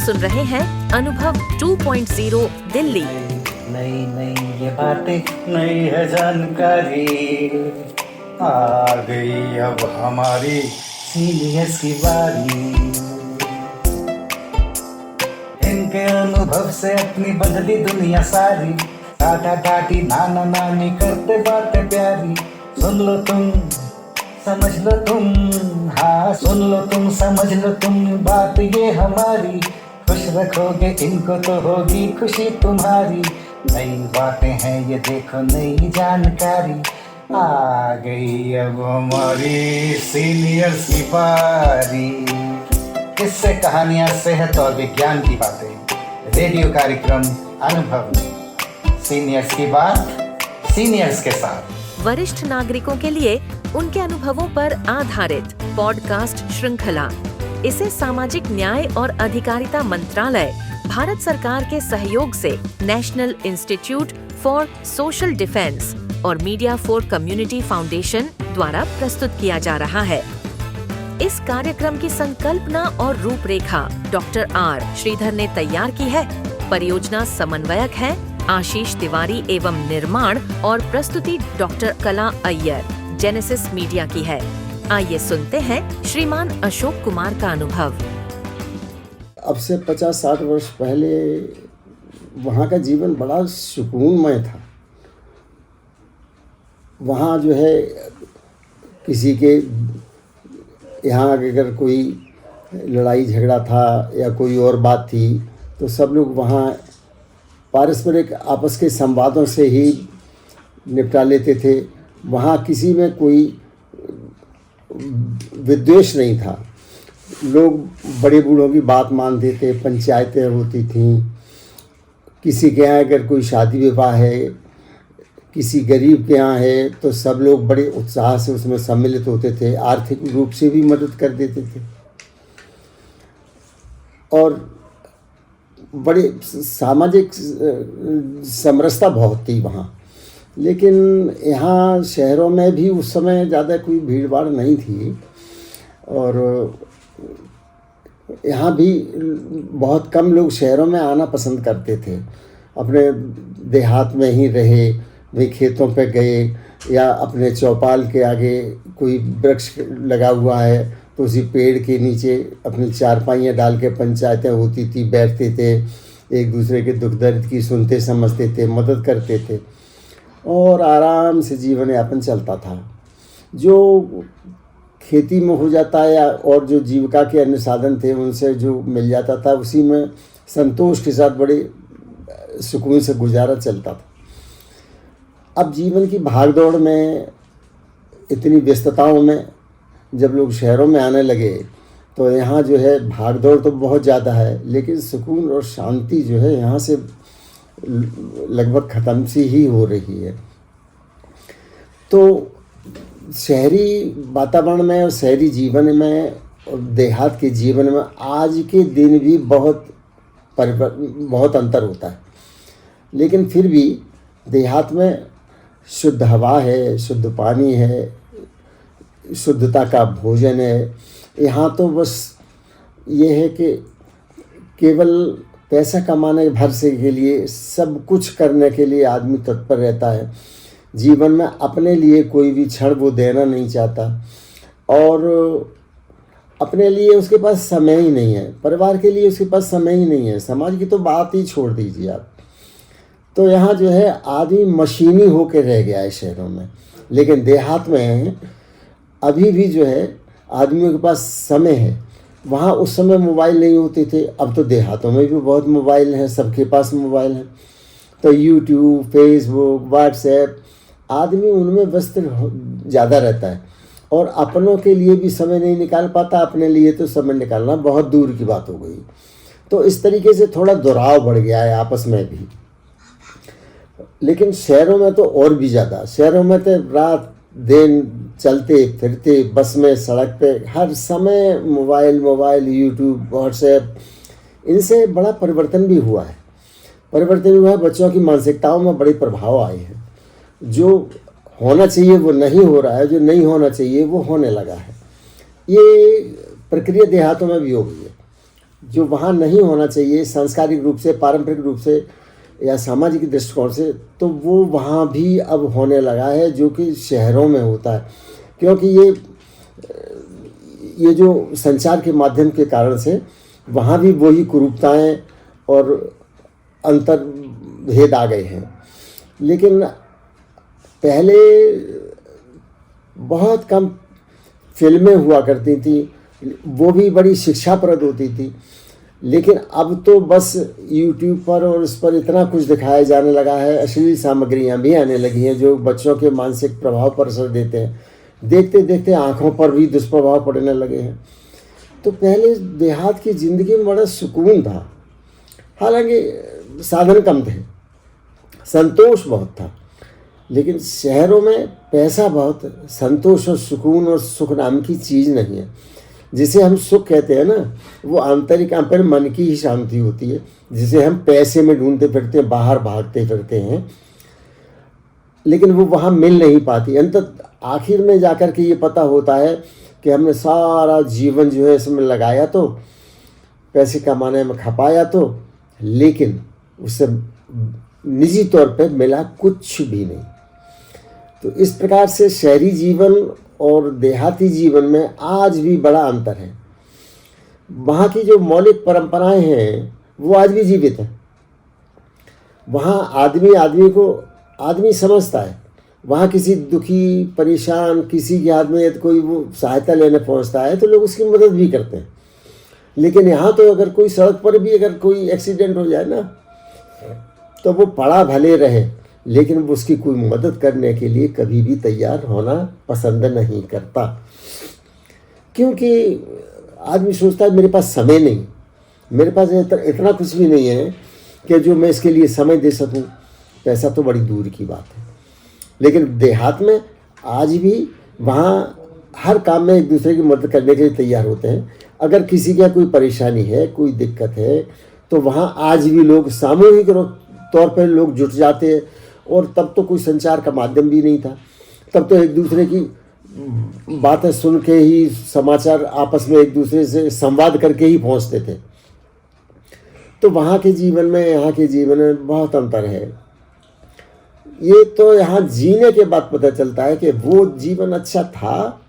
सुन रहे हैं अनुभव 2.0 दिल्ली। नई नई ये बातें, नई है जानकारी, आ गई अब हमारी सीनियर्स की बारी। इनके अनुभव से अपनी बदली दुनिया सारी, टाटा टाटी नाना नानी करते बातें प्यारी। सुन लो तुम, समझ लो तुम, हाँ सुन लो तुम, समझ लो तुम, बात ये हमारी। खुश रखोगे इनको तो होगी खुशी तुम्हारी। नई बातें हैं ये देखो, नई जानकारी, आ गई अब हमारी सीनियर्स की बारी। किससे कहानियां, सेहत और विज्ञान की बातें, रेडियो कार्यक्रम अनुभव में सीनियर्स की बात, सीनियर्स के साथ। वरिष्ठ नागरिकों के लिए उनके अनुभवों पर आधारित पॉडकास्ट श्रृंखला। इसे सामाजिक न्याय और अधिकारिता मंत्रालय, भारत सरकार के सहयोग से national institute for social defence और मीडिया फॉर कम्युनिटी फाउंडेशन द्वारा प्रस्तुत किया जा रहा है। इस कार्यक्रम की संकल्पना और रूपरेखा डॉक्टर आर श्रीधर ने तैयार की है। परियोजना समन्वयक है आशीष तिवारी एवं निर्माण और प्रस्तुति डॉक्टर कला अय्यर, जेनेसिस मीडिया की है। आइए सुनते हैं श्रीमान अशोक कुमार का अनुभव। अब से 50-60 वर्ष पहले वहाँ का जीवन बड़ा सुकूनमय था। वहाँ जो है किसी के यहाँ अगर कोई लड़ाई झगड़ा था या कोई और बात थी तो सब लोग वहाँ पारस्परिक आपस के संवादों से ही निपटा लेते थे। वहाँ किसी में कोई विद्वेष नहीं था। लोग बड़े बूढ़ों की बात मानते थे, पंचायतें होती थीं। किसी के यहाँ अगर कोई शादी विवाह है, किसी गरीब के यहाँ है तो सब लोग बड़े उत्साह से उसमें सम्मिलित होते थे, आर्थिक रूप से भी मदद कर देते थे और बड़े सामाजिक समरसता बहुत थी वहाँ। लेकिन यहाँ शहरों में भी उस समय ज़्यादा कोई भीड़ भाड़ नहीं थी और यहाँ भी बहुत कम लोग शहरों में आना पसंद करते थे। अपने देहात में ही रहे, वे खेतों पे गए या अपने चौपाल के आगे कोई वृक्ष लगा हुआ है तो उसी पेड़ के नीचे अपनी चारपाइयाँ डाल के पंचायतें होती थी, बैठते थे, एक दूसरे के दुख दर्द की सुनते समझते थे, मदद करते थे और आराम से जीवन यापन चलता था। जो खेती में हो जाता है और जो जीविका के अन्य साधन थे उनसे जो मिल जाता था उसी में संतोष के साथ बड़े सुकून से गुजारा चलता था। अब जीवन की भागदौड़ में, इतनी व्यस्तताओं में जब लोग शहरों में आने लगे तो यहाँ जो है भागदौड़ तो बहुत ज़्यादा है लेकिन सुकून और शांति जो है यहाँ से लगभग ख़त्म सी ही हो रही है। तो शहरी वातावरण में और शहरी जीवन में और देहात के जीवन में आज के दिन भी बहुत अंतर होता है। लेकिन फिर भी देहात में शुद्ध हवा है, शुद्ध पानी है, शुद्धता का भोजन है। यहाँ तो बस ये है कि केवल पैसा कमाने भर से के लिए, सब कुछ करने के लिए आदमी तत्पर रहता है। जीवन में अपने लिए कोई भी क्षण वो देना नहीं चाहता और अपने लिए उसके पास समय ही नहीं है, परिवार के लिए उसके पास समय ही नहीं है, समाज की तो बात ही छोड़ दीजिए आप। तो यहाँ जो है आदमी मशीनी होकर रह गया है शहरों में। लेकिन देहात में अभी भी जो है आदमियों के पास समय है। वहाँ उस समय मोबाइल नहीं होते थे, अब तो देहातों में भी बहुत मोबाइल हैं, सबके पास मोबाइल हैं। तो यूट्यूब, फेसबुक, व्हाट्सएप, आदमी उनमें व्यस्त ज़्यादा रहता है और अपनों के लिए भी समय नहीं निकाल पाता। अपने लिए तो समय निकालना बहुत दूर की बात हो गई। तो इस तरीके से थोड़ा दुराव बढ़ गया है आपस में भी। लेकिन शहरों में तो और भी ज़्यादा। शहरों में तो रात दिन चलते फिरते, बस में, सड़क पे, हर समय मोबाइल, यूट्यूब, व्हाट्सएप, इनसे बड़ा परिवर्तन भी हुआ है। बच्चों की मानसिकताओं में बड़े प्रभाव आए हैं। जो होना चाहिए वो नहीं हो रहा है, जो नहीं होना चाहिए वो होने लगा है। ये प्रक्रिया देहातों में भी हो गई है। जो वहाँ नहीं होना चाहिए सांस्कृतिक रूप से, पारंपरिक रूप से या सामाजिक दृष्टिकोण से, तो वो वहाँ भी अब होने लगा है, जो कि शहरों में होता है। क्योंकि ये जो संचार के माध्यम के कारण से वहाँ भी वही कुरूपताएं और अंतर भेद आ गए हैं। लेकिन पहले बहुत कम फिल्में हुआ करती थी, वो भी बड़ी शिक्षाप्रद होती थी। लेकिन अब तो बस YouTube पर और उस पर इतना कुछ दिखाया जाने लगा है, अश्लील सामग्रियाँ भी आने लगी हैं जो बच्चों के मानसिक प्रभाव पर असर देते हैं। देखते देखते आँखों पर भी दुष्प्रभाव पड़ने लगे हैं। तो पहले देहात की ज़िंदगी में बड़ा सुकून था, हालांकि साधन कम थे, संतोष बहुत था। लेकिन शहरों में पैसा बहुत, संतोष और सुकून और सुख नाम की चीज़ नहीं है। जिसे हम सुख कहते हैं ना, वो आंतरिक अपने मन की ही शांति होती है, जिसे हम पैसे में ढूंढते फिरते हैं, बाहर भागते फिरते हैं, लेकिन वो वहाँ मिल नहीं पाती। अंततः आखिर में जाकर के ये पता होता है कि हमने सारा जीवन जो है इसमें लगाया, तो पैसे कमाने में खपाया तो, लेकिन उससे निजी तौर पे मिला कुछ भी नहीं। तो इस प्रकार से शहरी जीवन और देहाती जीवन में आज भी बड़ा अंतर है। वहाँ की जो मौलिक परंपराएं हैं वो आज भी जीवित हैं। वहाँ आदमी को आदमी समझता है। वहाँ किसी दुखी परेशान किसी के हाथ में यदि कोई वो सहायता लेने पहुँचता है तो लोग उसकी मदद भी करते हैं। लेकिन यहाँ तो अगर कोई सड़क पर भी अगर कोई एक्सीडेंट हो जाए ना, तो वो पड़ा भले रहे, लेकिन वो उसकी कोई मदद करने के लिए कभी भी तैयार होना पसंद नहीं करता। क्योंकि आदमी सोचता है मेरे पास समय नहीं, मेरे पास इतना कुछ भी नहीं है कि जो मैं इसके लिए समय दे सकूं। पैसा तो बड़ी दूर की बात है। लेकिन देहात में आज भी वहाँ हर काम में एक दूसरे की मदद करने के लिए तैयार होते हैं। अगर किसी का कोई परेशानी है, कोई दिक्कत है, तो वहाँ आज भी लोग सामूहिक तौर पर लोग जुट जाते हैं। और तब तो कोई संचार का माध्यम भी नहीं था, तब तो एक दूसरे की बातें सुन के ही समाचार आपस में एक दूसरे से संवाद करके ही पहुंचते थे। तो वहाँ के जीवन में यहाँ के जीवन में बहुत अंतर है। ये तो यहाँ जीने के बाद पता चलता है कि वो जीवन अच्छा था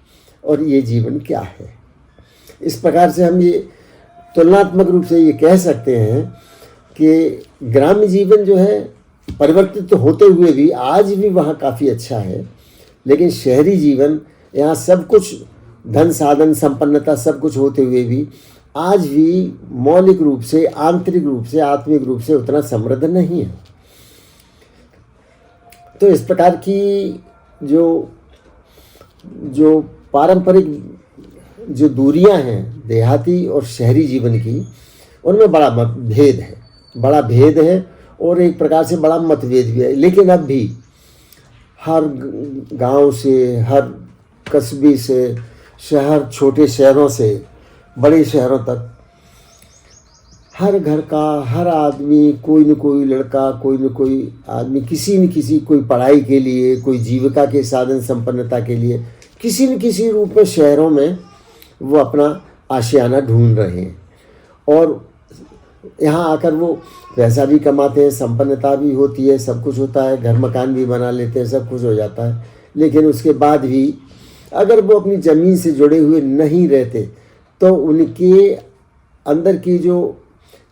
और ये जीवन क्या है। इस प्रकार से हम ये तुलनात्मक रूप से ये कह सकते हैं कि ग्राम्य जीवन जो है परिवर्तित तो होते हुए भी आज भी वहाँ काफ़ी अच्छा है। लेकिन शहरी जीवन यहाँ सब कुछ धन साधन संपन्नता सब कुछ होते हुए भी आज भी मौलिक रूप से, आंतरिक रूप से, आत्मिक रूप से उतना समृद्ध नहीं है। तो इस प्रकार की जो पारंपरिक जो दूरियां हैं देहाती और शहरी जीवन की, उनमें बड़ा भेद है और एक प्रकार से बड़ा मतभेद भी है। लेकिन अब भी हर गांव से, हर कस्बे से, शहर, छोटे शहरों से बड़े शहरों तक, हर घर का हर आदमी, कोई न कोई लड़का, कोई न कोई आदमी, किसी न किसी, कोई पढ़ाई के लिए, कोई जीविका के साधन संपन्नता के लिए किसी न किसी रूप में शहरों में वो अपना आशियाना ढूंढ रहे हैं। और यहाँ आकर वो पैसा भी कमाते हैं, संपन्नता भी होती है, सब कुछ होता है, घर मकान भी बना लेते हैं, सब कुछ हो जाता है। लेकिन उसके बाद भी अगर वो अपनी ज़मीन से जुड़े हुए नहीं रहते तो उनके अंदर की जो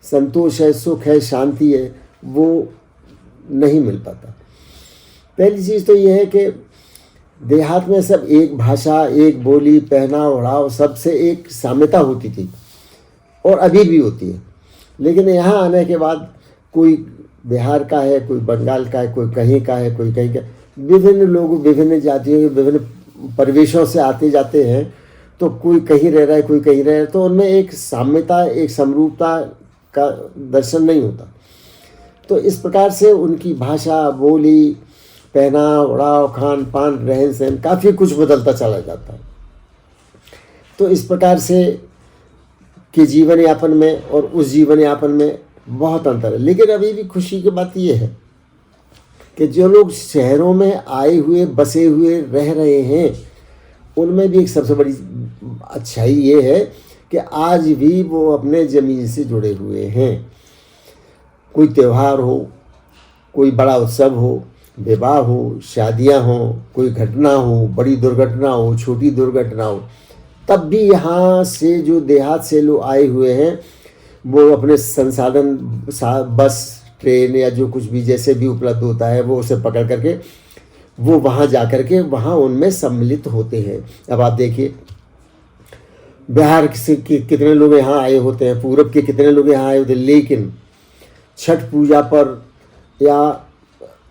संतोष है, सुख है, शांति है, वो नहीं मिल पाता। पहली चीज़ तो ये है कि देहात में सब एक भाषा, एक बोली, पहना ओढ़ाव, सबसे एक साम्यता होती थी और अभी भी होती है। लेकिन यहाँ आने के बाद कोई बिहार का है, कोई बंगाल का है, कोई कहीं का है, कोई कहीं का, विभिन्न लोग विभिन्न जातियों के विभिन्न परिवेशों से आते जाते हैं। तो कोई कहीं रह रहा है, कोई कहीं रह रहा है, तो उनमें एक साम्यता, एक समरूपता का दर्शन नहीं होता। तो इस प्रकार से उनकी भाषा, बोली, पहना ओढ़ाव, खान पान, रहन सहन काफ़ी कुछ बदलता चला जाता है। तो इस प्रकार से के जीवन यापन में और उस जीवन यापन में बहुत अंतर है। लेकिन अभी भी खुशी की बात यह है कि जो लोग शहरों में आए हुए, बसे हुए रह रहे हैं, उनमें भी एक सबसे बड़ी अच्छाई ये है कि आज भी वो अपने ज़मीन से जुड़े हुए हैं। कोई त्यौहार हो, कोई बड़ा उत्सव हो, विवाह हो, शादियां हो, कोई घटना हो, बड़ी दुर्घटना हो, छोटी दुर्घटना हो, तब भी यहाँ से जो देहात से लोग आए हुए हैं वो अपने संसाधन बस, ट्रेन या जो कुछ भी जैसे भी उपलब्ध होता है वो उसे पकड़ करके वो वहाँ जा कर के वहाँ उनमें सम्मिलित होते हैं। अब आप देखिए बिहार से कितने लोग यहाँ आए होते हैं, पूरब के कितने लोग यहाँ आए होते हैं, लेकिन छठ पूजा पर या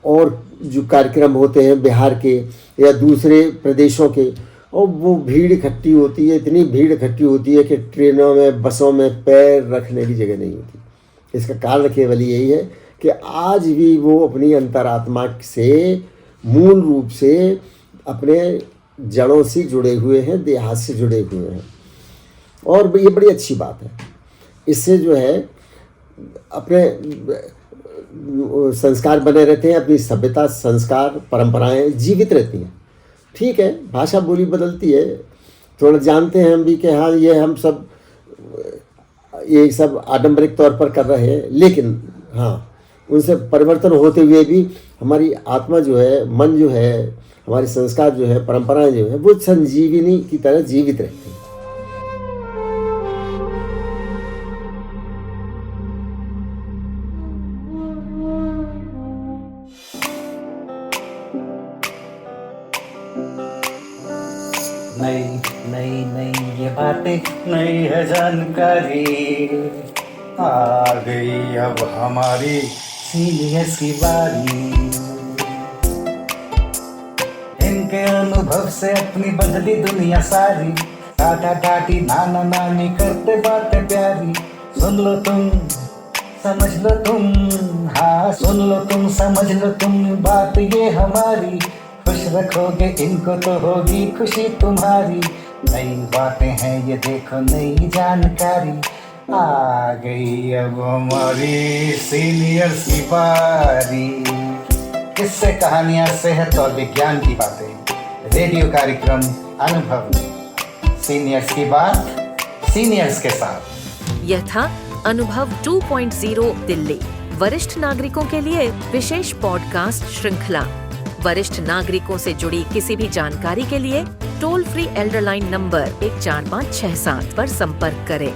और जो कार्यक्रम होते हैं बिहार के या दूसरे प्रदेशों के, और वो भीड़ इकट्ठी होती है, इतनी भीड़ इकट्ठी होती है कि ट्रेनों में, बसों में पैर रखने की जगह नहीं होती। इसका कारण केवल यही है कि आज भी वो अपनी अंतरात्मा से मूल रूप से अपने जड़ों से जुड़े हुए हैं, देहात से जुड़े हुए हैं, और ये बड़ी अच्छी बात है। इससे जो है अपने संस्कार बने रहते हैं, अपनी सभ्यता, संस्कार, परंपराएं जीवित रहती हैं। ठीक है, भाषा बोली बदलती है, थोड़ा जानते हैं हम भी कि हाँ ये हम सब ये सब आडंबरिक तौर पर कर रहे हैं, लेकिन हाँ उनसे परिवर्तन होते हुए भी हमारी आत्मा जो है, मन जो है, हमारे संस्कार जो है, परंपराएं जो है, वो संजीवनी की तरह जीवित रहती हैं। नई नई नई ये बातें, नई है जानकारी, आ गई अब हमारी सीनियर्स की बारी। इनके अनुभव से अपनी बदली दुनिया सारी, टाटा टाटी नाना नानी करते बातें प्यारी। सुन लो तुम, समझ लो तुम, हाँ सुन लो तुम, समझ लो तुम, बात ये हमारी। खुश रखोगे इनको तो होगी खुशी तुम्हारी। नई बातें हैं ये देखो, नई जानकारी, आ गई अब हमारी सीनियर्स की बारी। किस्से, कहानियां, सेहत और विज्ञान की बातें, रेडियो कार्यक्रम अनुभव में सीनियर्स की बात, सीनियर्स के साथ। यह था अनुभव 2.0 दिल्ली, वरिष्ठ नागरिकों के लिए विशेष पॉडकास्ट श्रृंखला। वरिष्ठ नागरिकों से जुड़ी किसी भी जानकारी के लिए toll free Elder line number 14567 पर संपर्क करें।